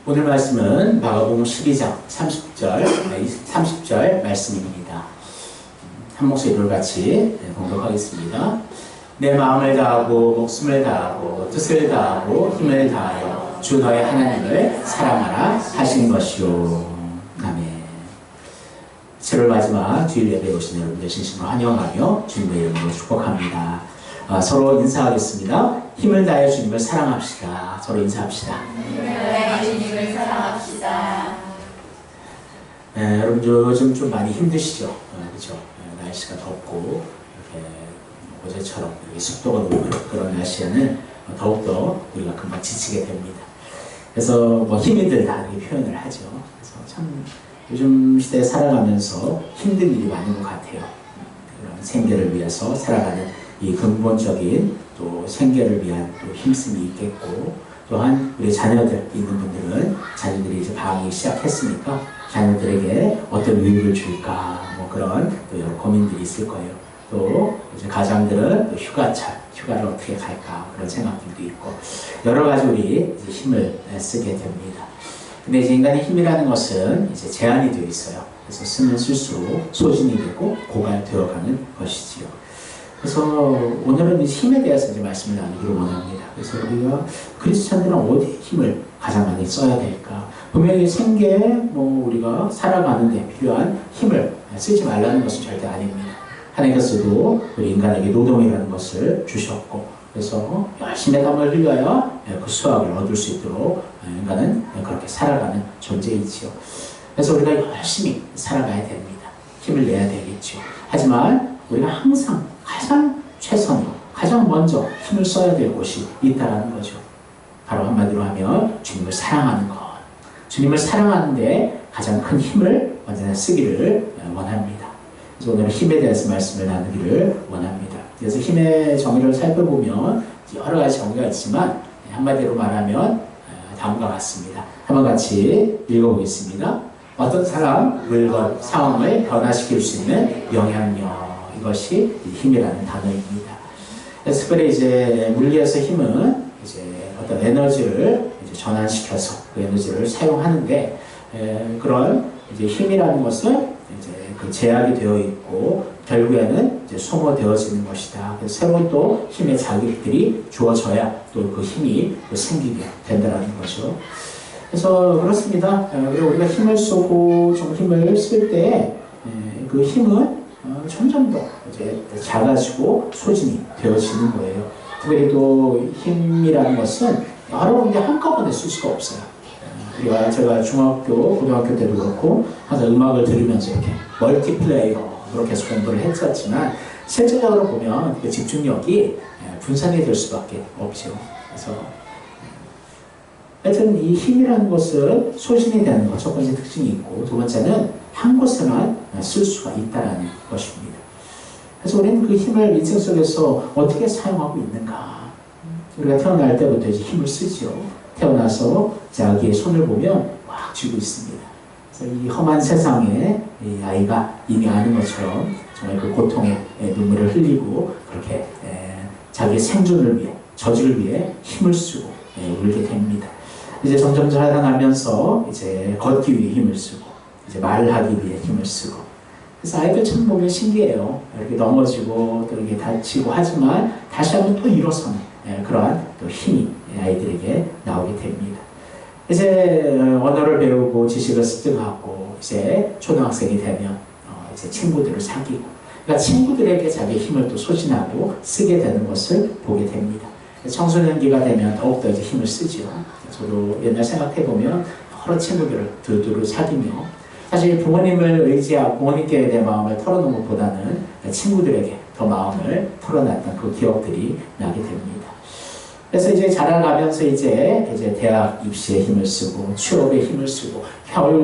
오늘 말씀은 마가복음 12장 30절 말씀입니다. 한 목소리로 같이 공독하겠습니다. 내 마음을 다하고 목숨을 다하고 뜻을 다하고 힘을 다하여 주 너의 하나님을 사랑하라 하신 것이요. 아멘. 7월 마지막 주일 예배에 오신 여러분들 진심으로 환영하며 주님의 이름으로 축복합니다. 서로 인사하겠습니다. 힘을 다해 주님을 사랑합시다. 서로 인사합시다. 힘을 다해 주님을 사랑합시다. 여러분 요즘 좀 많이 힘드시죠? 그렇죠? 날씨가 덥고 이렇게 어제처럼 습도가 높은 그런 날씨에는 더욱더 우리가 금방 지치게 됩니다. 그래서 뭐 힘이 들다 이렇게 표현을 하죠. 그래서 참 요즘 시대에 살아가면서 힘든 일이 많은 것 같아요. 그런 생계를 위해서 살아가는 이 근본적인 또 생계를 위한 또 힘씀이 있겠고, 또한 우리 자녀들 있는 분들은 자녀들이 이제 방학이 시작했으니까 자녀들에게 어떤 의욕을 줄까 뭐 그런 또 여러 고민들이 있을 거예요. 또 이제 가장들은 또 휴가를 어떻게 갈까 그런 생각들도 있고 여러 가지 우리 이제 힘을 쓰게 됩니다. 근데 이제 인간의 힘이라는 것은 이제 제한이 되어 있어요. 그래서 쓰면 쓸수록 소진이 되고 고갈되어가는 것이지요. 그래서 오늘은 힘에 대해서 이제 말씀을 나누기를 원합니다. 그래서 우리가 크리스찬들은 어디에 힘을 가장 많이 써야 될까? 분명히 생계에 뭐 우리가 살아가는데 필요한 힘을 쓰지 말라는 것은 절대 아닙니다. 하나님께서도 우리 인간에게 노동이라는 것을 주셨고, 그래서 열심히 땀을 흘려야 그 수확을 얻을 수 있도록 인간은 그렇게 살아가는 존재이지요. 그래서 우리가 열심히 살아가야 됩니다. 힘을 내야 되겠죠. 하지만 우리가 항상 가장 최선으로 가장 먼저 힘을 써야 될 곳이 있다는 거죠. 바로 한마디로 하면 주님을 사랑하는 것. 주님을 사랑하는데 가장 큰 힘을 언제나 쓰기를 원합니다. 그래서 오늘 힘에 대해서 말씀을 나누기를 원합니다. 그래서 힘의 정의를 살펴보면 여러 가지 정의가 있지만 한마디로 말하면 다음과 같습니다. 한번 같이 읽어보겠습니다. 어떤 사람, 물건, 상황을 변화시킬 수 있는 영향력. 이것이 힘이라는 단어입니다. 특별히 이제 물리에서 힘은 이제 어떤 에너지를 이제 전환시켜서 그 에너지를 사용하는데, 그런 이제 힘이라는 것은 이제 그 제약이 되어 있고 결국에는 이제 소모되어지는 것이다. 그래서 새로운 또 힘의 자극들이 주어져야 또 그 힘이 생기게 된다는 거죠. 그래서 그렇습니다. 그리고 우리가 힘을 쏘고 좀 힘을 쓸 때 그 힘은 점점 더 이제 작아지고 소진이 되어지는 거예요. 특별히 또 힘이라는 것은 여러 군데 한꺼번에 쓸 수가 없어요. 제가 중학교, 고등학교 때도 그렇고 항상 음악을 들으면서 이렇게 멀티플레이어 그렇게 해서 공부를 했었지만 실제적으로 보면 그 집중력이 분산이 될 수밖에 없죠. 그래서 하여튼 이 힘이라는 것은 소진이 되는 것, 첫 번째 특징이 있고, 두 번째는 한 곳에만 쓸 수가 있다는 것입니다. 그래서 우리는 그 힘을 인생 속에서 어떻게 사용하고 있는가? 우리가 태어날 때부터 이제 힘을 쓰지요. 태어나서 자기의 손을 보면 막 쥐고 있습니다. 그래서 이 험한 세상에 이 아이가 이미 아는 것처럼 정말 그 고통의 눈물을 흘리고 그렇게 자기의 생존을 위해, 저주를 위해 힘을 쓰고 울게 됩니다. 이제 점점 자라나면서 이제 걷기 위해 힘을 쓰고, 이제 말하기 위해 힘을 쓰고. 그래서 아이들 참 보면 신기해요. 이렇게 넘어지고 또 이렇게 다치고 하지만 다시 한번 또 일어서는 그러한 또 힘이 아이들에게 나오게 됩니다. 이제 언어를 배우고 지식을 습득하고 이제 초등학생이 되면 이제 친구들을 사귀고, 그러니까 친구들에게 자기의 힘을 또 소진하고 쓰게 되는 것을 보게 됩니다. 청소년기가 되면 더욱더 이제 힘을 쓰지요. 저도 옛날 생각해보면 여러 친구들을 두루두루 사귀며, 사실 부모님을 의지하고 부모님께 내 마음을 털어놓은 것보다는 친구들에게 더 마음을 털어놨던 그 기억들이 나게 됩니다. 그래서 이제 자라가면서 이제 대학 입시에 힘을 쓰고, 취업에 힘을 쓰고,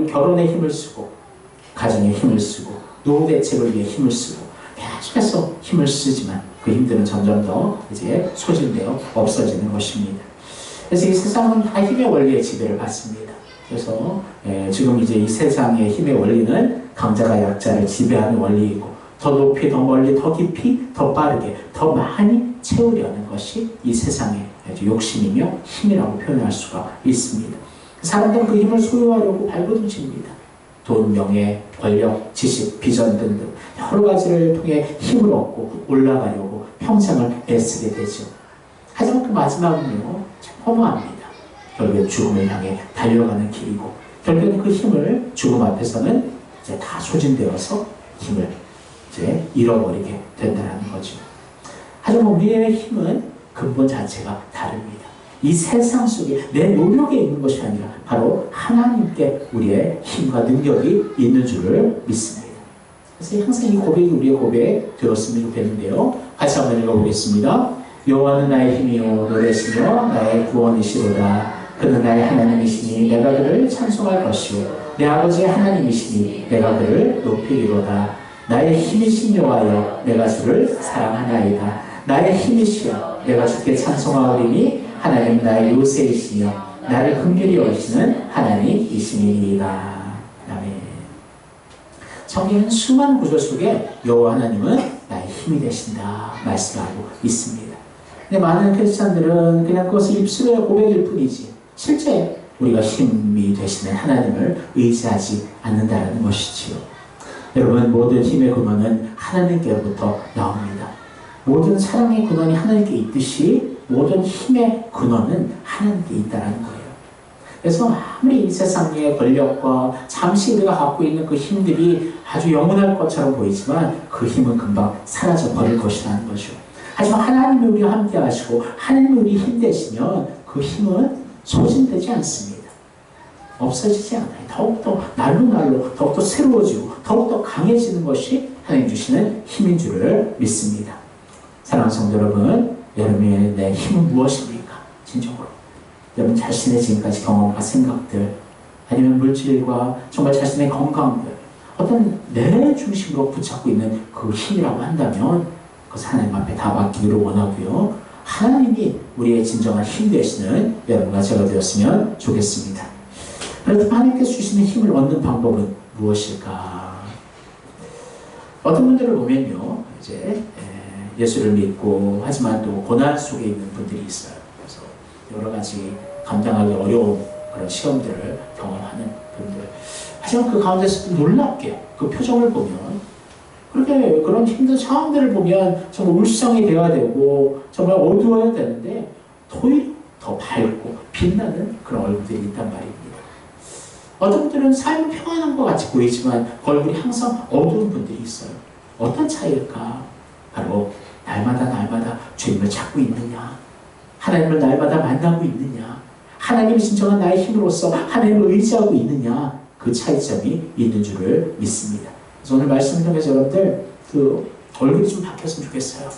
결혼에 힘을 쓰고, 가정에 힘을 쓰고, 노후 대책을 위해 힘을 쓰고, 계속해서 힘을 쓰지만 그 힘들은 점점 더 이제 소진되어 없어지는 것입니다. 그래서 이 세상은 다 힘의 원리에 지배를 받습니다. 그래서 지금 이제 이 세상의 힘의 원리는 강자가 약자를 지배하는 원리이고, 더 높이, 더 멀리, 더 깊이, 더 빠르게, 더 많이 채우려는 것이 이 세상의 욕심이며 힘이라고 표현할 수가 있습니다. 사람들은 그 힘을 소유하려고 발버둥칩니다. 돈, 명예, 권력, 지식, 비전 등등 여러 가지를 통해 힘을 얻고 올라가려고 평생을 애쓰게 되죠. 하지만 그 마지막은요, 참 허무합니다. 결국엔 죽음을 향해 달려가는 길이고, 결국엔 그 힘을 죽음 앞에서는 이제 다 소진되어서 힘을 이제 잃어버리게 된다는 거죠. 하지만 우리의 힘은 근본 자체가 다릅니다. 이 세상 속에 내 노력에 있는 것이 아니라 바로 하나님께 우리의 힘과 능력이 있는 줄을 믿습니다. 그래서 항상 이 고백이 우리의 고백 되었으면 좋겠는데요. 같이 한번 읽어보겠습니다. 여호와는 나의 힘이요 노래시며 나의 구원이시로다. 그는 나의 하나님이시니 내가 그를 찬송할 것이요 내 아버지의 하나님이시니 내가 그를 높이리로다. 나의 힘이신 여호와여 내가 주를 사랑하나이다. 나의 힘이시여 내가 주께 찬송하오리니 하나님 나의 요새이시며 나를 긍휼히 여기시는 하나님이시니이다. 아멘. 성경은 수많은 구절 속에 여호와 하나님은 나의 힘이 되신다 말씀하고 있습니다. 근데 많은 크리스찬들은 그냥 그것을 입술의 고백일 뿐이지 실제 우리가 힘이 되시는 하나님을 의지하지 않는다는 것이지요. 여러분, 모든 힘의 근원은 하나님께로부터 나옵니다. 모든 사랑의 근원이 하나님께 있듯이 모든 힘의 근원은 하나님께 있다는 거예요. 그래서 아무리 이 세상의 권력과 잠시 우리가 갖고 있는 그 힘들이 아주 영원할 것처럼 보이지만 그 힘은 금방 사라져 버릴 것이라는 거죠. 하지만 하나님이 우리와 함께 하시고 하나님이 우리 힘 되시면 그 힘은 소진되지 않습니다. 없어지지 않아요. 더욱더 날로 더욱더 새로워지고 더욱더 강해지는 것이 하나님 주시는 힘인 줄을 믿습니다. 사랑하는 성도 여러분, 여러분의 내 힘은 무엇입니까? 진정으로 여러분 자신의 지금까지 경험과 생각들 아니면 물질과 정말 자신의 건강들 어떤 내 중심으로 붙잡고 있는 그 힘이라고 한다면 그것을 하나님 앞에 다 맡기기를 원하고요. 하나님이 우리의 진정한 힘 되시는 여러분과 제가 되었으면 좋겠습니다. 그렇다면 하나님께서 주시는 힘을 얻는 방법은 무엇일까? 어떤 분들을 보면요, 이제 예수를 믿고 하지만 또 고난 속에 있는 분들이 있어요. 그래서 여러 가지 감당하기 어려운 그런 시험들을 경험하는 분들. 하지만 그 가운데서 놀랍게 그 표정을 보면 그렇게 그런 힘든 상황들을 보면 정말 울상이 되어야 되고 정말 어두워야 되는데 오히려 더 밝고 빛나는 그런 얼굴들이 있단 말입니다. 어떤 분들은 삶은 평안한 것 같이 보이지만 얼굴이 항상 어두운 분들이 있어요. 어떤 차이일까? 바로 날마다 주님을 찾고 있느냐, 하나님을 날마다 만나고 있느냐, 하나님이 진정한 나의 힘으로서 하나님을 의지하고 있느냐, 그 차이점이 있는 줄을 믿습니다. 그래서 오늘 말씀을 통해서 여러분들 그 얼굴이 좀 바뀌었으면 좋겠어요.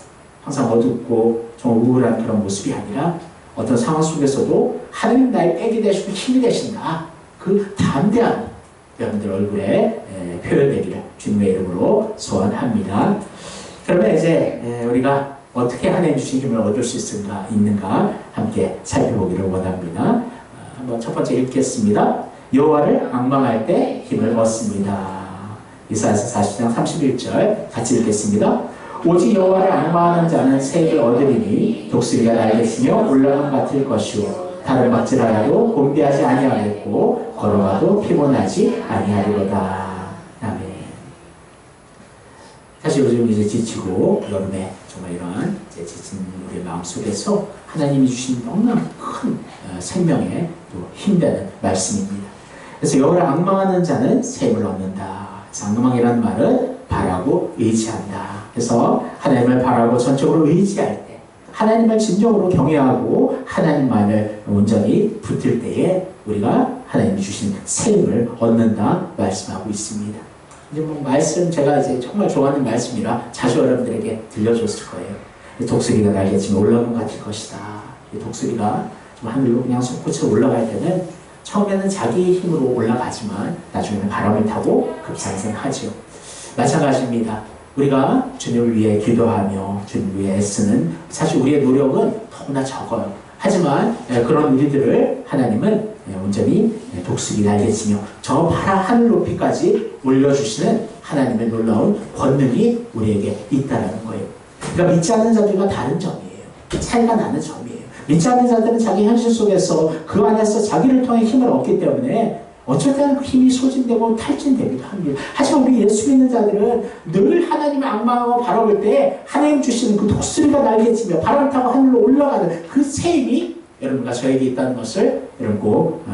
항상 어둡고 좀 우울한 그런 모습이 아니라 어떤 상황 속에서도 하나님 나의 백이 되시고 힘이 되신다, 그 담대한 여러분들 얼굴에 표현되기를 주님의 이름으로 소원합니다. 그러면 이제 우리가 어떻게 하나님 주신 힘을 얻을 수 있는가 함께 살펴보기를 원합니다. 한번 첫 번째 읽겠습니다. 여호와를 앙망할 때 힘을 얻습니다. 이사야서 40장 31절 같이 읽겠습니다. 오직 여호와를 앙망하는 자는 새를 얻으리니 독수리가 날겠으며 올라감 같을 것이요 다른 박질하여도 곤비하지 아니하겠고 걸어가도 피곤하지 아니하리로다. 아멘. 사실 요즘 이제 지치고 여름에 정말 이런 이제 지친 우리의 마음 속에서 하나님이 주신 너무나 큰 생명의 또 힘되는 말씀입니다. 그래서 여호와를 앙망하는 자는 새 힘을 얻는다. 그래서 앙망이라는 말은 바라고 의지한다. 그래서 하나님을 바라고 전적으로 의지할 때, 하나님을 진정으로 경외하고 하나님만을 온전히 붙들 때에 우리가 하나님이 주신 새 힘을 얻는다 말씀하고 있습니다. 이제 뭐 말씀 제가 이제 정말 좋아하는 말씀이라 자주 여러분들에게 들려줬을 거예요. 독수리가 날겠지만 올라간 것 같을 것이다. 이 독수리가 좀 하늘로 그냥 솟구쳐 올라갈 때는 처음에는 자기 힘으로 올라가지만 나중에는 바람을 타고 급상승하죠. 마찬가지입니다. 우리가 주님을 위해 기도하며 주님을 위해 애쓰는 사실 우리의 노력은 너무나 적어요. 하지만 그런 우리들을 하나님은 온전히 독수리 날개치며 저 파란 하늘 높이까지 올려주시는 하나님의 놀라운 권능이 우리에게 있다는 거예요. 그러니까 믿지 않는 자들과 다른 점이에요. 차이가 나는 점이에요. 믿지 않는 자들은 자기 현실 속에서 그 안에서 자기를 통해 힘을 얻기 때문에 어쩔 때는 그 힘이 소진되고 탈진되기도 합니다. 하지만 우리 예수 믿는 자들은 늘 하나님의 악망하고 바라볼 때 하나님 주시는 그 독수리가 날개치며 바람을 타고 하늘로 올라가는 그 새 힘이 여러분과 저에게 있다는 것을 여러분 꼭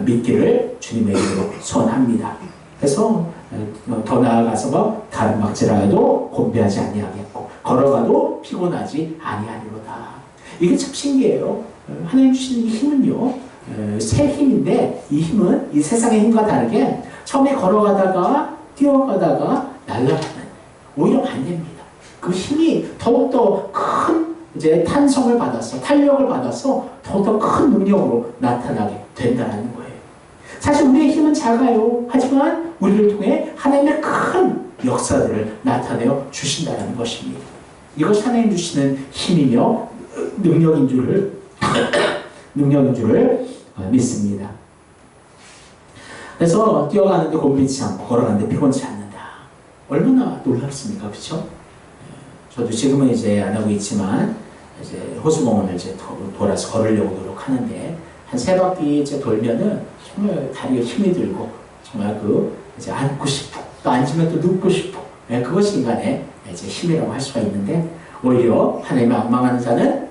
믿기를 주님의 이름으로 소원합니다. 그래서 더 나아가서 다른 막지라도 곤배하지 아니하겠고 걸어가도 피곤하지 아니하리로다. 이게 참 신기해요. 하나님 주시는 이 힘은요, 새 힘인데 이 힘은 이 세상의 힘과 다르게 처음에 걸어가다가 뛰어가다가 날아가는 오히려 반대입니다. 그 힘이 더욱더 큰 이제 탄성을 받아서 탄력을 받아서 더욱더 큰 능력으로 나타나게 된다는 거예요. 사실 우리의 힘은 작아요. 하지만 우리를 통해 하나님의 큰 역사들을 나타내어 주신다는 것입니다. 이것이 하나님 주시는 힘이며 능력인 줄을 믿습니다. 그래서 뛰어가는데 곤비지 않고 걸어가는데 피곤치 않는다. 얼마나 놀랍습니까, 그렇죠? 저도 지금은 이제 안 하고 있지만 이제 호수공원을 이제 돌아서 걸으려고 노력하는데 한 3바퀴 이제 돌면은 정말 다리가 힘이 들고 정말 그 이제 앉고 싶고 또 앉으면 또 눕고 싶고 그것이 인간의 이제 힘이라고 할 수가 있는데 오히려 하나님의 악망하는 자는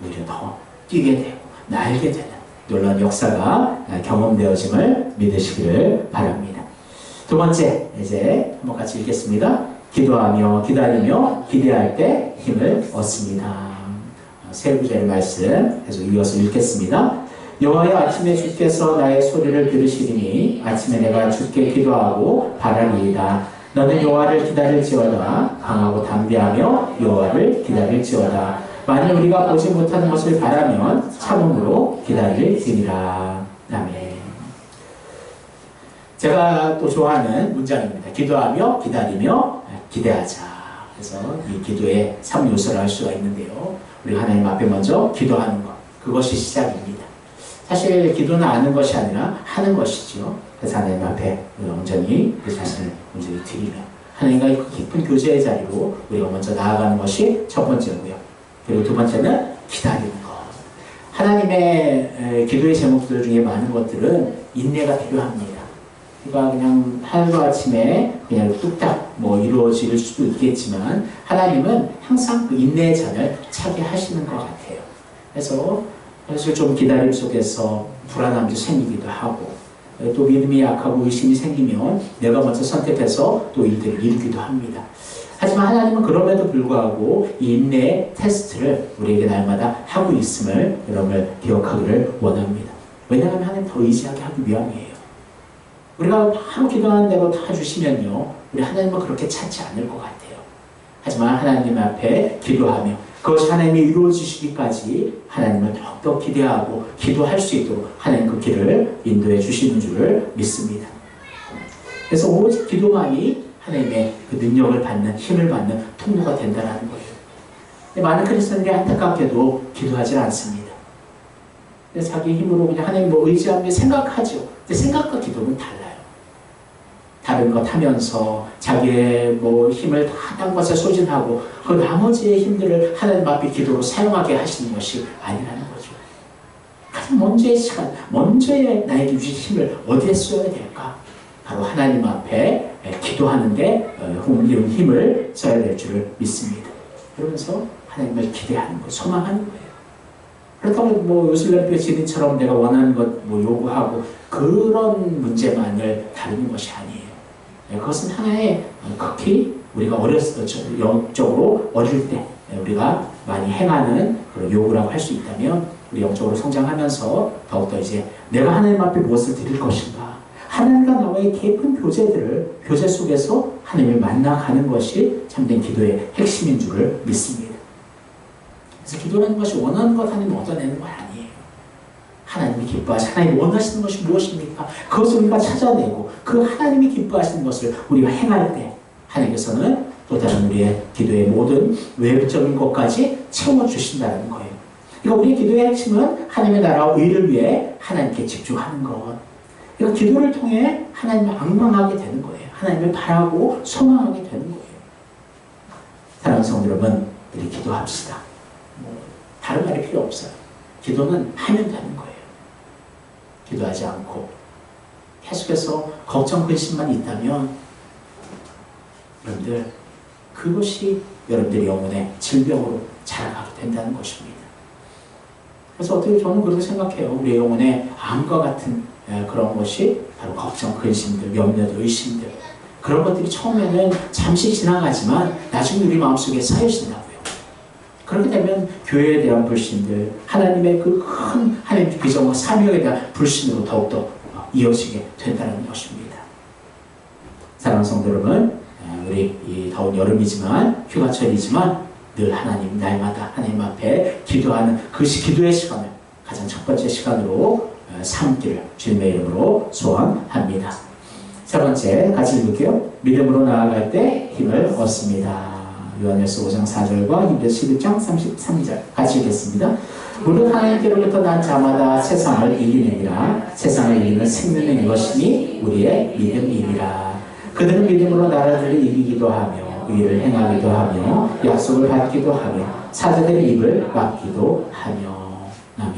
오히려 더 뛰게 되고 날게 되는 놀라운 역사가 경험되어짐을 믿으시기를 바랍니다. 두 번째 이제 한번 같이 읽겠습니다. 기도하며 기다리며 기대할 때 힘을 얻습니다. 세 구절의 말씀 계속 이어서 읽겠습니다. 여호와여 아침에 주께서 나의 소리를 들으시리니 아침에 내가 주께 기도하고 바라리이다. 너는 여호와를 기다릴지어다. 강하고 담대하며 여호와를 기다릴지어다. 만일 우리가 보지 못하는 것을 바라면 참음으로 기다릴지니라. 아멘. 제가 또 좋아하는 문장입니다. 기도하며 기다리며 기대하자. 그래서 이 기도의 3요소를 할 수가 있는데요. 우리 하나님 앞에 먼저 기도하는 것, 그것이 시작입니다. 사실 기도는 아는 것이 아니라 하는 것이죠. 그래서 하나님 앞에 온전히 그 자신을 온전히 드리며 하나님과 깊은 교제의 자리로 우리가 먼저 나아가는 것이 첫 번째고요. 그리고 두 번째는 기다리는 것. 하나님의 기도의 제목들 중에 많은 것들은 인내가 필요합니다. 그러니까 그냥 하루아침에 그냥 뚝딱 이루어질 수도 있겠지만 하나님은 항상 그 인내의 잔을 차게 하시는 것 같아요. 그래서 사실 좀 기다림 속에서 불안함도 생기기도 하고 또 믿음이 약하고 의심이 생기면 내가 먼저 선택해서 또 일들을 이루기도 합니다. 하지만 하나님은 그럼에도 불구하고 이 인내의 테스트를 우리에게 날마다 하고 있음을 여러분을 기억하기를 원합니다. 왜냐하면 하나님 더 의지하게 하기 위함이에요. 우리가 바로 기도하는 대로 다 주시면요, 우리 하나님은 그렇게 찾지 않을 것 같아요. 하지만 하나님 앞에 기도하며 그것이 하나님이 이루어지시기까지 하나님을 더욱더 기대하고 기도할 수 있도록 하나님 그 길을 인도해 주시는 줄을 믿습니다. 그래서 오직 기도만이 하나님의 그 능력을 받는, 힘을 받는 통로가 된다는 거예요. 근데 많은 크리스천들이 안타깝게도 기도하지 않습니다. 자기 힘으로 그냥 하나님 의지하며 생각하죠. 근데 생각과 기도는 달라요. 다른 것 하면서 자기의 힘을 다 딴 것에 소진하고 그 나머지의 힘들을 하나님 앞에 기도로 사용하게 하시는 것이 아니라는 거죠. 가장 먼저의 시간, 먼저의 나에게 주신 힘을 어디에 써야 될까? 바로 하나님 앞에 기도하는데 힘을 써야 될 줄을 믿습니다. 그러면서 하나님을 기대하는 것, 소망하는 거예요. 그렇다고 요술래프의 진인처럼 내가 원하는 것 요구하고 그런 문제만을 다루는 것이 아니에요. 그것은 하나의 극히 우리가 영적으로 어릴 때 우리가 많이 행하는 그런 요구라고 할 수 있다면 우리 영적으로 성장하면서 더욱더 이제 내가 하나님 앞에 무엇을 드릴 것인가, 하나님과 나와의 깊은 교제 속에서 하나님을 만나가는 것이 참된 기도의 핵심인 줄을 믿습니다. 그래서 기도라는 것이 원하는 것 하나님 얻어내는 거 아니에요. 하나님이 기뻐하시는, 하나님이 원하시는 것이 무엇입니까? 그것을 우리가 찾아내고 그 하나님이 기뻐하시는 것을 우리가 행할 때 하나님께서는 또 다른 우리의 기도의 모든 외부적인 것까지 채워주신다는 거예요. 그러니까 우리의 기도의 핵심은 하나님의 나라와 의를 위해 하나님께 집중하는 것. 그러니까 기도를 통해 하나님을 앙망하게 되는 거예요. 하나님을 바라고 소망하게 되는 거예요. 사랑하는 성도 여러분, 우리 기도합시다. 다른 말이 필요 없어요. 기도는 하면 되는 거예요. 기도하지 않고 계속해서 걱정, 근심만 있다면 여러분들 그것이 여러분들의 영혼의 질병으로 자라가게 된다는 것입니다. 그래서 어떻게 저는 그렇게 생각해요. 우리 영혼의 암과 같은 그런 것이 바로 걱정, 근심들, 염려들, 의심들 그런 것들이 처음에는 잠시 지나가지만 나중에 우리 마음속에 쌓여진다고요. 그렇게 되면 교회에 대한 불신들, 하나님의 그 큰 하나님의 비전과 사명에 대한 불신으로 더욱더 이어지게 된다는 것입니다. 사랑하는 성도 여러분, 우리 이 더운 여름이지만 휴가철이지만 늘 하나님 날마다 하나님 앞에 기도하는 그 기도의 시간을 가장 첫 번째 시간으로 삼기를 주님의 이름으로 소원합니다. 세 번째 같이 읽을게요. 믿음으로 나아갈 때 힘을 얻습니다. 요한일서 5장 4절과 히브리서 11장 33절 같이 읽겠습니다. 무릇 하나님께로부터 난 자마다 세상을 이기느니라. 세상을 이기는 생명의 것이니 우리의 믿음이니라. 그들은 믿음으로 나라들을 이기기도 하며 의를 행하기도 하며 약속을 받기도 하며 사자들의 입을 막기도 하며. 아멘.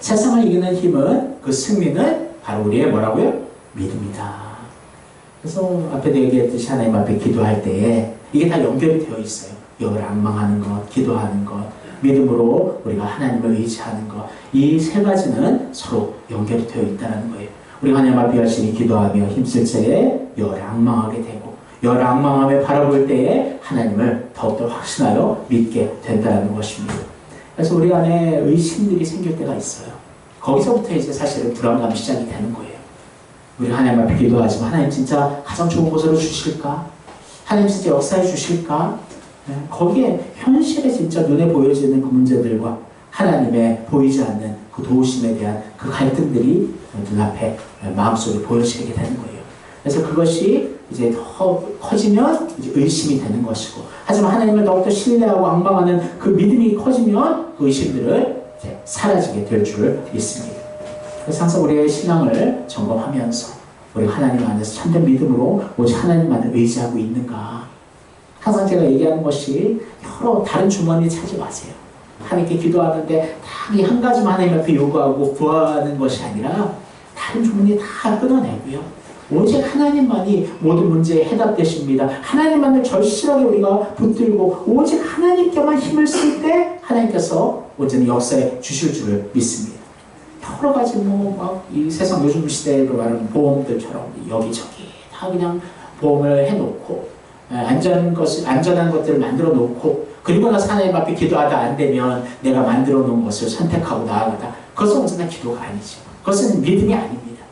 세상을 이기는 힘은 그 승리는 바로 우리의 뭐라고요? 믿음이다. 그래서 앞에도 얘기했듯이 하나님 앞에 기도할 때에 이게 다 연결이 되어 있어요. 열망하는 것, 기도하는 것, 믿음으로 우리가 하나님을 의지하는 것, 이 세 가지는 서로 연결이 되어 있다는 거예요. 우리가 하나님 앞에 열심히 기도하며 힘쓸 때에 열망하게 되고 열망하며 바라볼 때에 하나님을 더욱더 확신하여 믿게 된다는 것입니다. 그래서 우리 안에 의심들이 생길 때가 있어요. 거기서부터 이제 사실은 불안감이 시작이 되는 거예요. 우리가 하나님 앞에 기도하지만 하나님 진짜 가장 좋은 곳으로 주실까? 하나님 진짜 역사해 주실까? 거기에 현실에 진짜 눈에 보여지는 그 문제들과 하나님의 보이지 않는 그 도우심에 대한 그 갈등들이 눈앞에 마음속에 보여지게 되는 거예요. 그래서 그것이 이제 더 커지면 이제 의심이 되는 것이고, 하지만 하나님을 더욱더 신뢰하고 앙망하는 그 믿음이 커지면 그 의심들은 이제 사라지게 될 줄 믿습니다. 그래서 항상 우리의 신앙을 점검하면서 우리가 하나님 안에서 참된 믿음으로 오직 하나님만을 의지하고 있는가. 항상 제가 얘기하는 것이 여러 다른 주머니 찾지 마세요. 하나님께 기도하는데 딱 이 한 가지만 하나님 앞에 요구하고 구하는 것이 아니라 다른 주머니 다 끊어내고요. 오직 하나님만이 모든 문제에 해답되십니다. 하나님만을 절실하게 우리가 붙들고 오직 하나님께만 힘을 쓸 때 하나님께서 온전히 역사에 주실 줄을 믿습니다. 여러 가지 막 이 세상 요즘 시대로 말하는 보험들처럼 여기저기 다 그냥 보험을 해놓고 안전한 것들을 만들어 놓고 그리고 나서 하나님 앞에 기도하다 안 되면 내가 만들어 놓은 것을 선택하고 나아가다. 그것은 온전한 기도가 아니죠. 그것은 믿음이 아닙니다.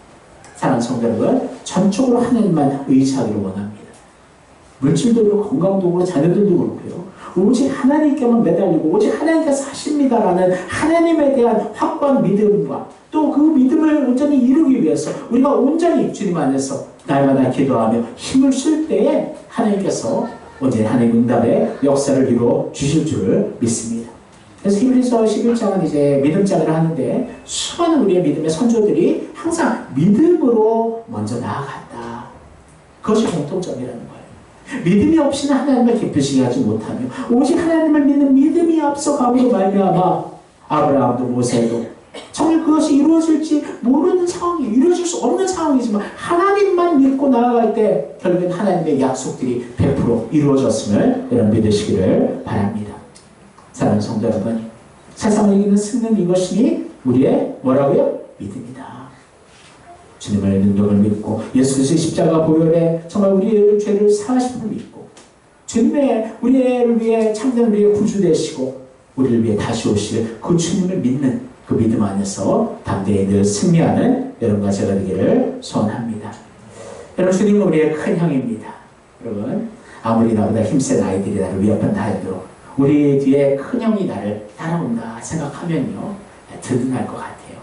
사랑하는 성도 여러분, 전적으로 하나님만 의지하기를 원합니다. 물질도 그렇고 건강도 그렇고 자녀들도 그렇고요. 오직 하나님께만 매달리고 오직 하나님께서 하십니다라는 하나님에 대한 확고한 믿음과 또 그 믿음을 온전히 이루기 위해서 우리가 온전히 주님 안에서 날마다 기도하며 힘을 쓸 때에 하나님께서 온전히 하나님 응답의 역사를 이루어 주실 줄을 믿습니다. 그래서 히브리서 11장은 이제 믿음장을 하는데 수많은 우리의 믿음의 선조들이 항상 믿음으로 먼저 나아갔다. 그것이 공통점이라는 거예요. 믿음이 없이는 하나님을 기쁘시게 하지 못하며 오직 하나님을 믿는 믿음이 앞서감으로 말미암아 아브라함도 모세도 정말 그것이 이루어질지 모르는 상황이 이루어질 수 없는 상황이지만 하나님만 믿고 나아갈 때 결국엔 하나님의 약속들이 100% 이루어졌음을 여러분 믿으시기를 바랍니다. 사랑하는 성도 여러분, 세상을 이기는 승리는 이것이니 우리의 뭐라고요? 믿음이다. 주님의 능력을 믿고 예수 그리스도의 십자가 보혈에 정말 우리의 죄를 사하심을 믿고 주님의 우리를 위해 참된 우리의 구주 되시고 우리를 위해 다시 오실 그 주님을 믿는 그 믿음 안에서 담대히 늘 승리하는 여러분과 제가 되기를 소원합니다. 여러분, 주님은 우리의 큰 형입니다. 여러분, 아무리 나보다 힘센 아이들이 나를 위협한다 해도 우리 뒤에 큰 형이 나를 따라온다 생각하면요 든든할 것 같아요.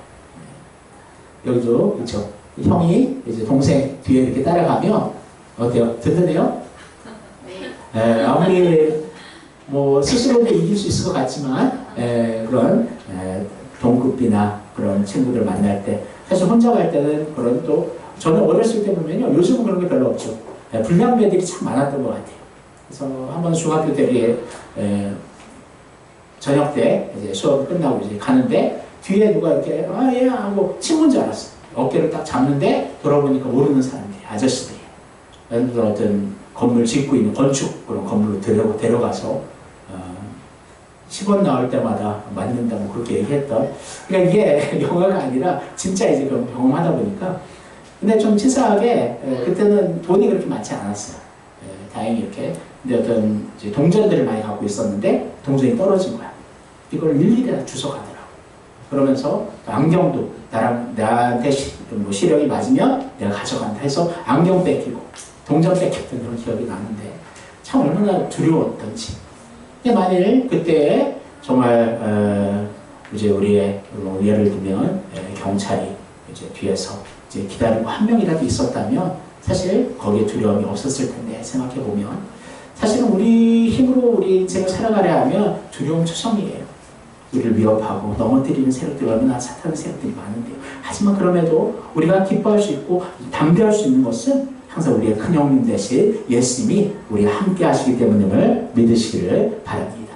여기도 그렇죠. 형이 이제 동생 뒤에 이렇게 따라가면 어때요? 든든해요? 네. 아무리 뭐 스스로도 이길 수 있을 것 같지만 그런 동급이나 그런 친구들 만날 때 사실 혼자 갈 때는 그런 또 저는 어렸을 때 보면요 요즘은 그런 게 별로 없죠. 불량배들이 참 많았던 것 같아요. 그래서 한번 중학교 때 저녁 때 이제 수업 끝나고 이제 가는데 뒤에 누가 이렇게 예 하고 친구인 줄 알았어. 어깨를 딱 잡는데 돌아보니까 모르는 사람들이 아저씨들이 어떤 건물 짓고 있는 건축 그런 건물로 데려가서 10원 나올 때마다 맞는다 뭐 그렇게 얘기했던. 그러니까 이게 영화가 아니라 진짜 이제 그런 경험하다 보니까. 근데 좀 치사하게 그때는 돈이 그렇게 많지 않았어요. 다행히 이렇게. 근데 어떤 이제 동전들을 많이 갖고 있었는데 동전이 떨어진 거야. 이걸 일일이 다 주워가더라고. 그러면서 안경도 나한테 뭐 시력이 맞으면 내가 가져간다 해서 안경 뺏기고 동전 뺏겼던 그런 기억이 나는데 참 얼마나 두려웠던지. 근데 만일 그때 정말 이제 우리의 예를 들면 경찰이 이제 뒤에서 이제 기다리고 한 명이라도 있었다면 사실 거기에 두려움이 없었을 텐데 생각해 보면 사실은 우리 힘으로 우리 인생을 살아가려 하면 두려움 초성이에요. 우리를 위협하고 넘어뜨리는 세력들이 얼마나 사탄의 세력들이 많은데요. 하지만 그럼에도 우리가 기뻐할 수 있고 담대할 수 있는 것은 항상 우리의 큰 형님 대신 예수님이 우리와 함께 하시기 때문임을 믿으시기를 바랍니다.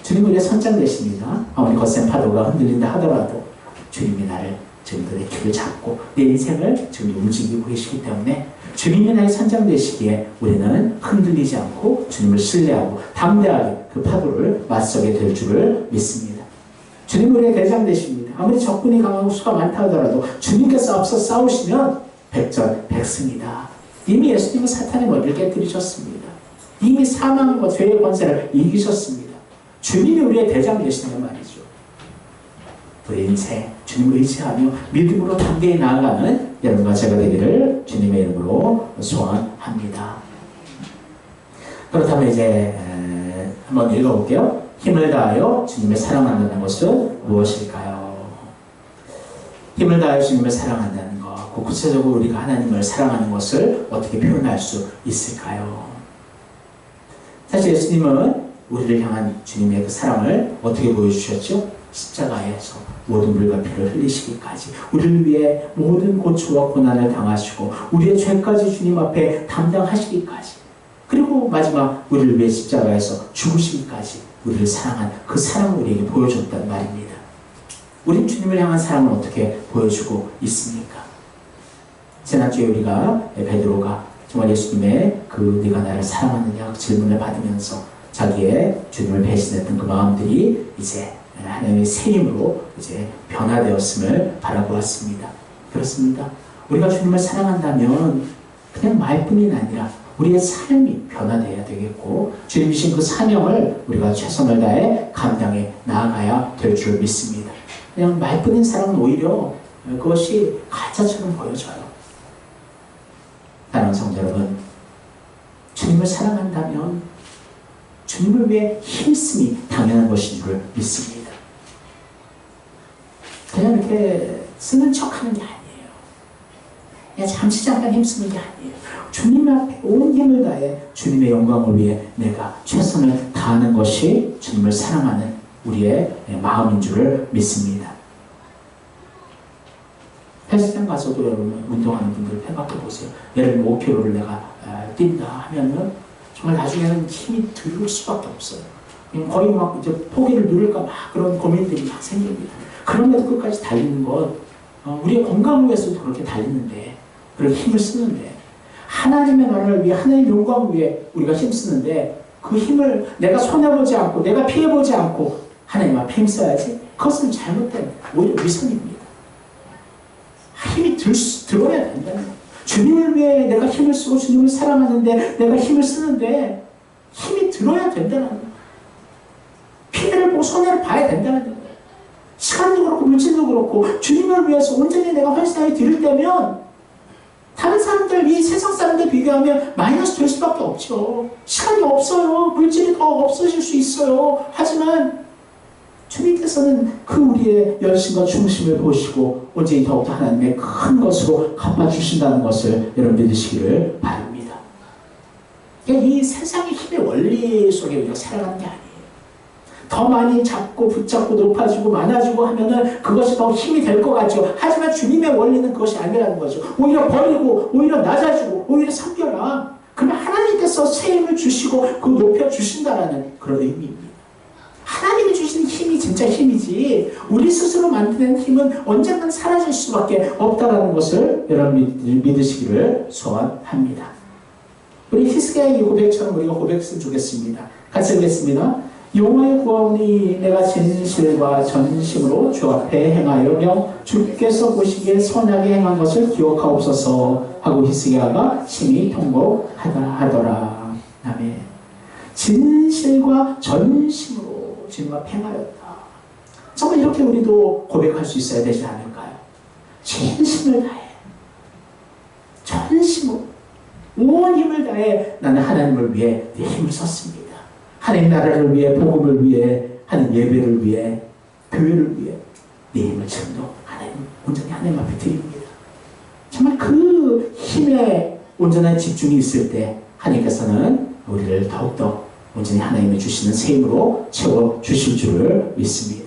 주님 우리의 선장 되십니다. 아무리 거센 파도가 흔들린다 하더라도 주님이 나를 지금도 내 길을 잡고 내 인생을 지금 움직이고 계시기 때문에 주님이 나의 선장 되시기에 우리는 흔들리지 않고 주님을 신뢰하고 담대하게 그 파도를 맞서게 될 줄을 믿습니다. 주님 우리의 대장 되십니다. 아무리 적군이 강하고 수가 많다 하더라도 주님께서 앞서 싸우시면 백전백승이다. 이미 예수님은 사탄의 머리를 깨뜨리셨습니다. 이미 사망과 죄의 권세를 이기셨습니다. 주님이 우리의 대장 되시는 말이죠. 우리 인생 주님을 의지하며 믿음으로 담대히 나아가는 여러분과 제가 되기를 주님의 이름으로 소원합니다. 그렇다면 이제 한번 읽어볼게요. 힘을 다하여 주님을 사랑한다는 것은 무엇일까요? 힘을 다하여 주님을 사랑한다는 것, 구체적으로 우리가 하나님을 사랑하는 것을 어떻게 표현할 수 있을까요? 사실 예수님은 우리를 향한 주님의 그 사랑을 어떻게 보여주셨죠? 십자가에서 모든 물과 피를 흘리시기까지 우리를 위해 모든 고초와 고난을 당하시고 우리의 죄까지 주님 앞에 담당하시기까지 그리고 마지막 우리를 위해 십자가에서 죽으시기까지 우리를 사랑한 그 사랑을 우리에게 보여줬단 말입니다. 우린 주님을 향한 사랑을 어떻게 보여주고 있습니까? 지난주에 우리가 베드로가 정말 예수님의 그 네가 나를 사랑하느냐 질문을 받으면서 자기의 주님을 배신했던 그 마음들이 이제 하나님의 새 힘으로 이제 변화되었음을 바라보았습니다. 그렇습니다. 우리가 주님을 사랑한다면 그냥 말뿐이 아니라 우리의 삶이 변화되어야 되겠고 주님이신 그 사명을 우리가 최선을 다해 감당해 나아가야 될 줄 믿습니다. 그냥 말뿐인 사랑은 오히려 그것이 가짜처럼 보여져요. 사랑하는 성도 여러분, 주님을 사랑한다면 주님을 위해 힘쓰기 당연한 것인 줄 믿습니다. 그냥 이렇게 쓰는 척하는 게 아니에요. 그냥 잠시 잠깐 힘쓰는 게 아니에요. 주님 앞에 온 힘을 다해 주님의 영광을 위해 내가 최선을 다하는 것이 주님을 사랑하는 우리의 마음인 줄을 믿습니다. 헬스장 가서도 여러분 운동하는 분들 생각해 보세요. 예를 들면 5km를 내가 뛴다 하면은 정말 나중에는 힘이 들 수밖에 없어요. 거의 막 이제 포기를 누를까 막 그런 고민들이 막 생깁니다. 그런데도 끝까지 달리는 것, 우리의 건강을 위해서도 그렇게 달리는데, 그렇게 힘을 쓰는데, 하나님의 나라를 위해, 하나님의 영광을 위해 우리가 힘쓰는데, 그 힘을 내가 손해보지 않고, 내가 피해보지 않고, 하나님 앞에 힘써야지. 그것은 잘못된, 오히려 위선입니다. 힘이 들어야 된다는 거예요. 주님을 위해 내가 힘을 쓰고 주님을 사랑하는데 내가 힘을 쓰는데 힘이 들어야 된다는 거예요. 피해를 보고 손해를 봐야 된다는 거예요. 시간도 그렇고 물질도 그렇고 주님을 위해서 온전히 내가 헌신하게 드릴 때면 다른 사람들, 이 세상 사람들 비교하면 마이너스 될 수밖에 없죠. 시간이 없어요. 물질이 더 없어질 수 있어요. 하지만 주님께서는 그 우리의 열심과 중심을 보시고 온전히 더욱더 하나님의 큰 것으로 갚아주신다는 것을 여러분 믿으시기를 바랍니다. 그러니까 이 세상의 힘의 원리 속에 우리가 살아가는 게 아니에요. 더 많이 잡고 붙잡고 높아지고 많아지고 하면은 그것이 더 힘이 될 것 같죠. 하지만 주님의 원리는 그것이 아니라는 거죠. 오히려 버리고 오히려 낮아지고 오히려 섬겨라. 그러면 하나님께서 새 힘을 주시고 그 높여주신다라는 그런 의미입니다. 하나님이 주신 진짜 힘이지 우리 스스로 만드는 힘은 언젠간 사라질 수밖에 없다라는 것을 여러분 믿으시기를 소원합니다. 우리 히스기야의 이 고백처럼 우리가 고백을 주겠습니다. 같이 읽겠습니다. 여호와의 구하오니 내가 진실과 전심으로 주 앞에 행하여며 주께서 보시기에 선하게 행한 것을 기억하옵소서 하고 히스기야가 심히 통곡하더라. 아멘. 진실과 전심으로 주님 앞에 행하였다. 정말 이렇게 우리도 고백할 수 있어야 되지 않을까요? 진심을 다해, 전심으로 온 힘을 다해 나는 하나님을 위해 내 힘을 썼습니다. 하나님 나라를 위해, 복음을 위해, 하나님 예배를 위해, 교회를 위해 내 힘을 지금도 하나님, 온전히 하나님 앞에 드립니다. 정말 그 힘에 온전한 집중이 있을 때 하나님께서는 우리를 더욱더 온전히 하나님이 주시는 새 힘으로 채워주실 줄을 믿습니다.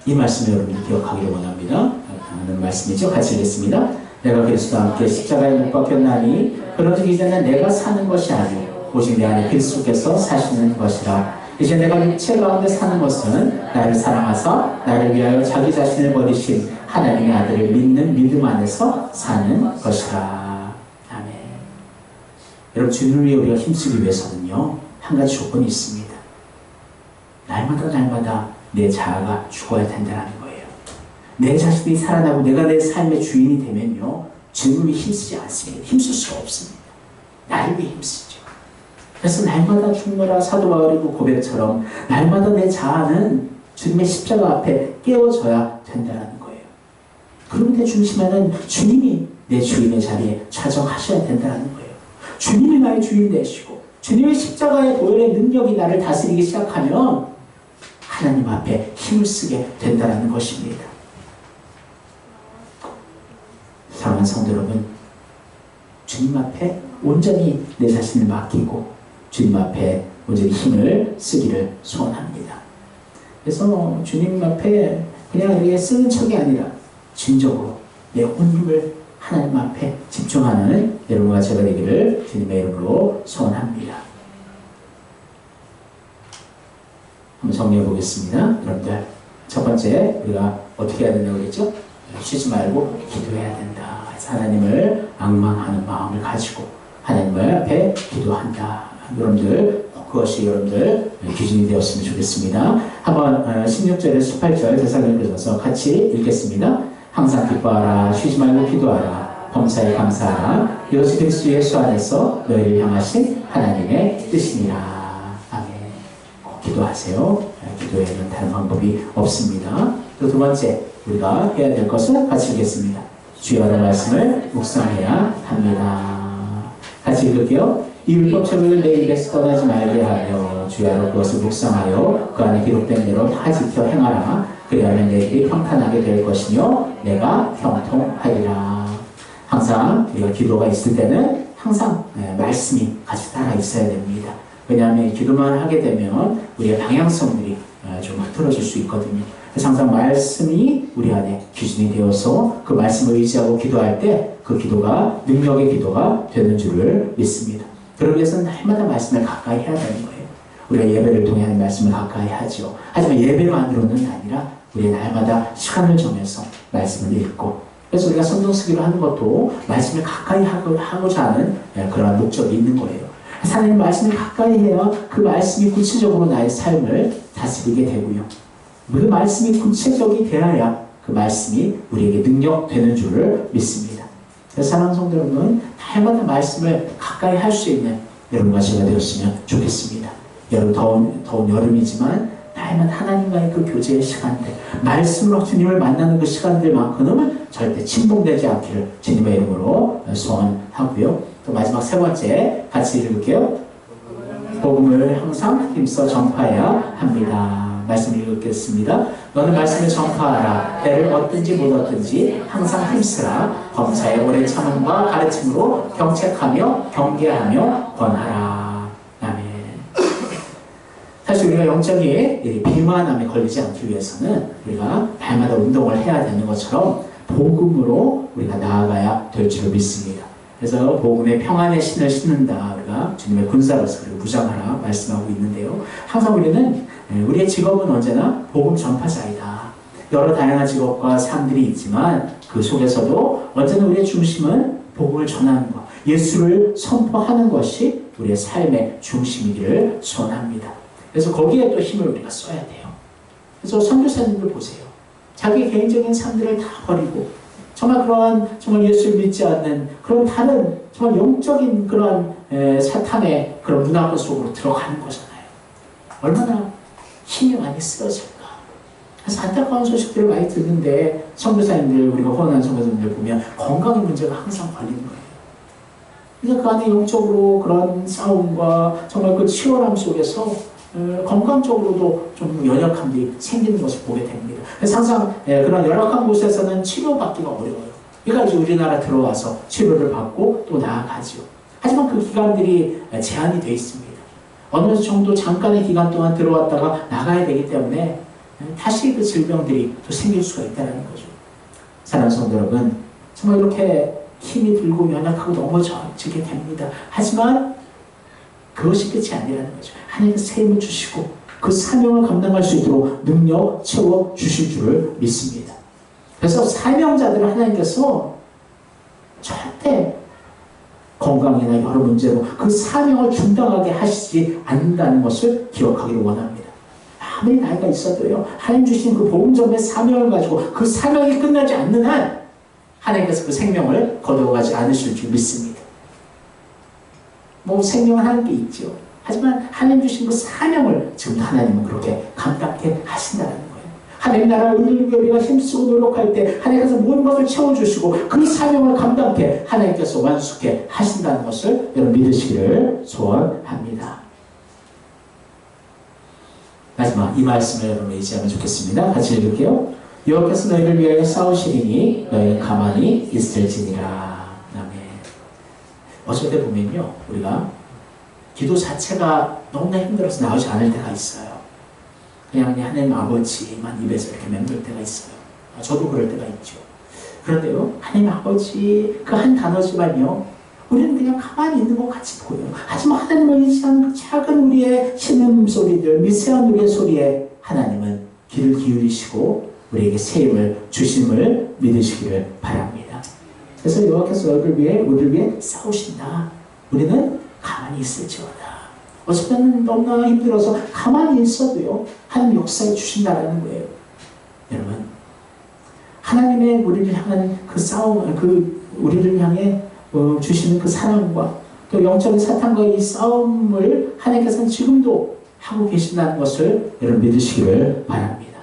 이 말씀을 여러분이 기억하기를 원합니다. 하는 말씀이죠. 같이 읽겠습니다. 내가 그리스도와 함께 십자가에 못 박혔나니 그러기 이제는 내가 사는 것이 아니요 오직 내 안에 그리스도께서 사시는 것이라. 이제 내가 육체 가운데 사는 것은 나를 사랑하사 나를 위하여 자기 자신을 버리신 하나님의 아들을 믿는 믿음 안에서 사는 것이라. 아멘. 여러분 주님을 위해 우리가 힘쓰기 위해서는요 한 가지 조건이 있습니다. 날마다 내 자아가 죽어야 된다는 거예요. 내 자신이 살아나고 내가 내 삶의 주인이 되면요 주님을 위해 힘쓰지 않습니다. 힘쓸 수가 없습니다. 나를 위해 힘쓰죠. 그래서 날마다 죽노라 사도 바울의 그 고백처럼 날마다 내 자아는 주님의 십자가 앞에 깨워져야 된다는 거예요. 그런데 중심에는 주님이 내 주인의 자리에 좌정하셔야 된다는 거예요. 주님이 나의 주인 되시고 주님의 십자가의 보혈의 능력이 나를 다스리기 시작하면 하나님 앞에 힘을 쓰게 된다는 것입니다. 사랑하는 성도 여러분, 주님 앞에 온전히 내 자신을 맡기고 주님 앞에 온전히 힘을 쓰기를 소원합니다. 그래서 주님 앞에 그냥 이렇게 쓰는 척이 아니라 진정으로 내 온 힘을 하나님 앞에 집중하는 여러분과 제가 되기를 주님의 이름으로 소원합니다. 한번 정리해 보겠습니다. 여러분들, 첫 번째 우리가 어떻게 해야 된다고 그랬죠? 쉬지 말고 기도해야 된다. 하나님을 악망하는 마음을 가지고 하나님을 앞에 기도한다. 여러분들 그것이 여러분들 기준이 되었으면 좋겠습니다. 한번 16절에서 18절 대사님께서 같이 읽겠습니다. 항상 기뻐하라. 쉬지 말고 기도하라. 범사에 감사하라. 이것이 그리스도 예수 안에서 너희를 향하신 하나님의 뜻이니라. 아멘. 꼭 기도하세요. 기도에는 다른 방법이 없습니다. 또 두 번째 우리가 해야 될 것을 같이 읽겠습니다. 주여의 말씀을 묵상해야 합니다. 같이 읽을게요. 이 율법책을 내 입에서 떠나지 말게 하며 주야로 그것을 묵상하여 그 안에 기록된 대로 다 지켜 행하라. 그리하면 내 길이 평탄하게 될 것이며 내가 형통하리라. 항상 우리가 기도가 있을 때는 항상 말씀이 같이 따라 있어야 됩니다. 왜냐하면 기도만 하게 되면 우리의 방향성들이 좀 흐트러질 수 있거든요. 그래서 항상 말씀이 우리 안에 기준이 되어서 그 말씀을 의지하고 기도할 때 그 기도가 능력의 기도가 되는 줄을 믿습니다. 그러기 위해서는 날마다 말씀을 가까이 해야 되는 거예요. 우리가 예배를 통해 하는 말씀을 가까이 하죠. 하지만 예배만으로는 아니라 우리 날마다 시간을 정해서 말씀을 읽고, 그래서 우리가 성경 쓰기로 하는 것도 말씀을 가까이 하고자 하는 그러한 목적이 있는 거예요. 하나님 말씀을 가까이 해야 그 말씀이 구체적으로 나의 삶을 다스리게 되고요. 그 말씀이 구체적이 되어야 그 말씀이 우리에게 능력되는 줄을 믿습니다. 그래서 사랑하는 성도 여러분, 날마다 말씀을 가까이 할 수 있는 여러분과 제가 되었으면 좋겠습니다. 여러분 더운 여름이지만 날마다 하나님과의 그 교제의 시간들, 말씀으로 주님을 만나는 그 시간들만큼은 절대 침봉되지 않기를 주님의 이름으로 소원하고요. 또 마지막 세 번째 같이 읽을게요. 복음을 항상 힘써 전파해야 합니다. 말씀 읽겠습니다. 너는 말씀을 전파하라. 때를 얻든지 못 얻든지 항상 힘쓰라. 범사의 오랜 참음과 가르침으로 경책하며 경계하며 권하라. 아멘. 사실 우리가 영적인 비만함에 걸리지 않기 위해서는 우리가 날마다 운동을 해야 되는 것처럼 복음으로 우리가 나아가야 될 줄 믿습니다. 그래서 복음의 평안의 신을 신는다. 우리가 우리가 주님의 군사로서 그리고 무장하라 말씀하고 있는데요. 항상 우리는 우리의 직업은 언제나 복음 전파자이다. 여러 다양한 직업과 삶들이 있지만 그 속에서도 언제나 우리의 중심은 복음을 전하는 것, 예수를 선포하는 것이 우리의 삶의 중심이기를 소원합니다. 그래서 거기에 또 힘을 우리가 써야 돼요. 그래서 선교사님들 보세요. 자기 개인적인 삶들을 다 버리고 정말 그러한 정말 예수를 믿지 않는 그런 다른 정말 영적인 그런 사탄의 그런 문화권 속으로 들어가는 거잖아요. 얼마나 힘이 많이 쓰여질까. 그래서 안타까운 소식들을 많이 듣는데 선교사님들 우리가 후원하는 선교사님들 보면 건강의 문제가 항상 걸리는 거예요. 그래서 그 안에 영적으로 그런 싸움과 정말 그 치열함 속에서 건강적으로도 좀 연약함들이 생기는 것을 보게 됩니다. 그래서 항상 그런 열악한 곳에서는 치료받기가 어려워요. 그러니까 이제 우리나라 들어와서 치료를 받고 또 나아가죠. 하지만 그 기간들이 제한이 되어 있습니다. 어느 정도 잠깐의 기간 동안 들어왔다가 나가야 되기 때문에 다시 그 질병들이 또 생길 수가 있다는 거죠. 사랑하는 성도 여러분, 정말 이렇게 힘이 들고 연약하고 넘어지게 됩니다. 하지만 그것이 끝이 아니라는 거죠. 하나님께서 새 힘을 주시고 그 사명을 감당할 수 있도록 능력 채워 주실 줄을 믿습니다. 그래서 사명자들을 하나님께서 절대 건강이나 여러 문제로 그 사명을 중단하게 하시지 않는다는 것을 기억하기를 원합니다. 아무리 나이가 있어도요, 하나님 주신 그 복음전의 사명을 가지고 그 사명이 끝나지 않는 한 하나님께서 그 생명을 거두어가지 않으실 줄 믿습니다. 뭐 생명은 하는 게 있죠. 하지만 하나님 주신 그 사명을 지금도 하나님은 그렇게 감당케 하신다는 거예요. 하나님 나라 의를 위해 우리가 힘쓰고 노력할 때 하나님께서 모든 것을 채워주시고 그 사명을 감당케 하나님께서 완수케 하신다는 것을 여러분 믿으시기를 소원합니다. 마지막 이 말씀을 여러분 의지하면 좋겠습니다. 같이 읽을게요. 여호와께서 너희를 위하여 싸우시리니 너희는 가만히 있을지니라. 어쩔 때 보면요, 우리가 기도 자체가 너무나 힘들어서 나오지 않을 때가 있어요. 그냥 하나님 아버지만 입에서 이렇게 맴돌 때가 있어요. 저도 그럴 때가 있죠. 그런데요, 하나님 아버지 그 한 단어지만요, 우리는 그냥 가만히 있는 것 같이 보여요. 하지만 하나님을 의지하는 그 작은 우리의 신음소리들, 미세한 우리의 소리에 하나님은 귀를 기울이시고 우리에게 새 힘을 주심을 믿으시기를 바랍니다. 그래서 여호와께서 우리를 위해 싸우신다. 우리는 가만히 있을지어다. 어쩔 때는 너무나 힘들어서 가만히 있어도요, 하나님 역사에 주신다라는 거예요. 여러분, 하나님의 우리를 향한 그 싸움, 우리를 향해 주시는 그 사랑과 또 영적인 사탄과 이 싸움을 하나님께서는 지금도 하고 계신다는 것을 여러분 믿으시기를 바랍니다.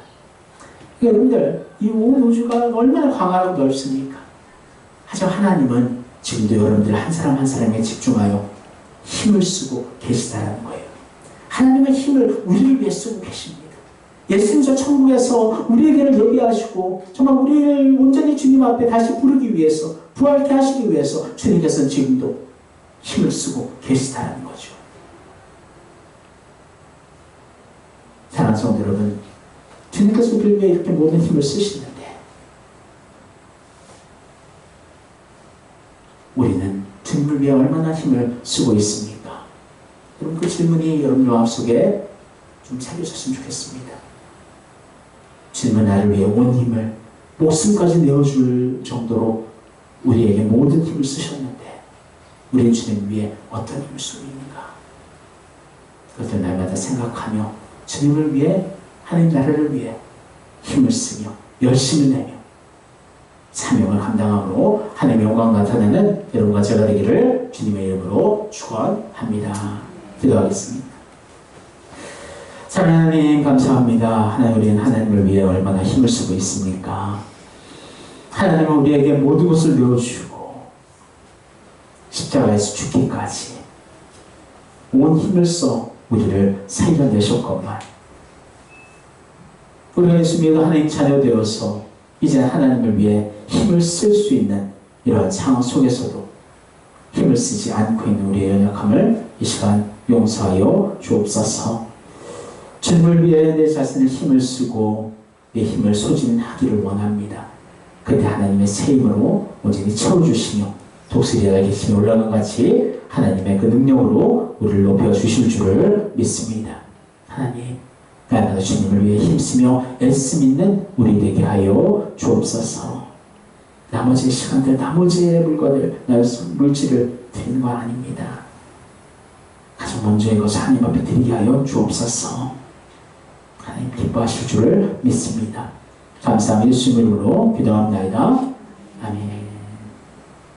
여러분들, 이 온 우주가 얼마나 광활하고 넓습니까? 하지만 하나님은 지금도 여러분들 한 사람 한 사람에 집중하여 힘을 쓰고 계시다는 거예요. 하나님의 힘을 우리를 위해 쓰고 계십니다. 예수님 저 천국에서 우리에게를 예비하시고 정말 우리를 온전히 주님 앞에 다시 부르기 위해서 부활케 하시기 위해서 주님께서는 지금도 힘을 쓰고 계시다는 거죠. 사랑하는 성도 여러분, 주님께서 우리를 위해 이렇게 모든 힘을 쓰시는데 우리는 주님을 위해 얼마나 힘을 쓰고 있습니까? 여러분, 그 질문이 여러분 마음속에 좀 새겨졌으면 좋겠습니다. 주님은 나를 위해 온 힘을 목숨까지 내어줄 정도로 우리에게 모든 힘을 쓰셨는데 우리는 주님을 위해 어떤 힘을 쓰고 있는가? 그것을 날마다 생각하며 주님을 위해, 하나님 나라를 위해 힘을 쓰며 열심을 내며 사명을 감당함으로 하나님의 영광 나타내는 여러분과 제가 되기를 주님의 이름으로 축원합니다. 기도하겠습니다. 사랑하는 하나님 감사합니다. 하나님, 우리는 하나님을 위해 얼마나 힘을 쓰고 있습니까? 하나님은 우리에게 모든 것을 내어주시고 십자가에서 죽기까지 온 힘을 써 우리를 살려내셨건만 우리가 예수 믿어 하나님 자녀 되어서 이제 하나님을 위해 힘을 쓸 수 있는 이러한 상황 속에서도 힘을 쓰지 않고 있는 우리의 연약함을 이 시간 용서하여 주옵소서. 주님을 위해 내 자신을 힘을 쓰고 내 힘을 소진하기를 원합니다. 그때 하나님의 새 힘으로 온전히 채워주시며 독수리에 계시며 올라간 같이 하나님의 그 능력으로 우리를 높여주실 줄을 믿습니다. 하나님, 날마다 주님을 위해 힘쓰며 애쓰 믿는 우리 되게 하여 주옵소서. 나머지 시간들, 나머지의 물건을, 물질을 드리는 건 아닙니다. 가장 먼저의 것을 하나님 앞에 드리게 하여 주옵소서. 하나님 기뻐하실 줄을 믿습니다. 감사합니다. 예수님 이름으로 기도합니다. 아멘.